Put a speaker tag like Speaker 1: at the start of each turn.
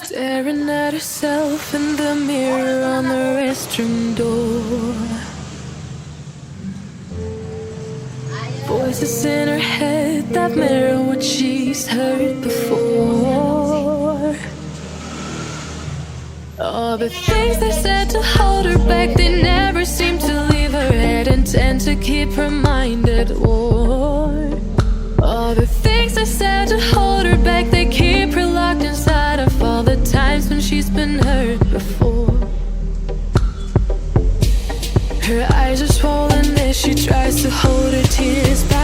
Speaker 1: Staring at herself in the mirror on the restroom door. Voices in her head that mirror what she's heard before. All the things they said to hold her back, they never seem to leave her head and tend to keep her mind at war. All the things they said to hold her back, they keep her locked inside of all the times when she's been hurt before. Her eyes are swollen as she tries to hold her tears back.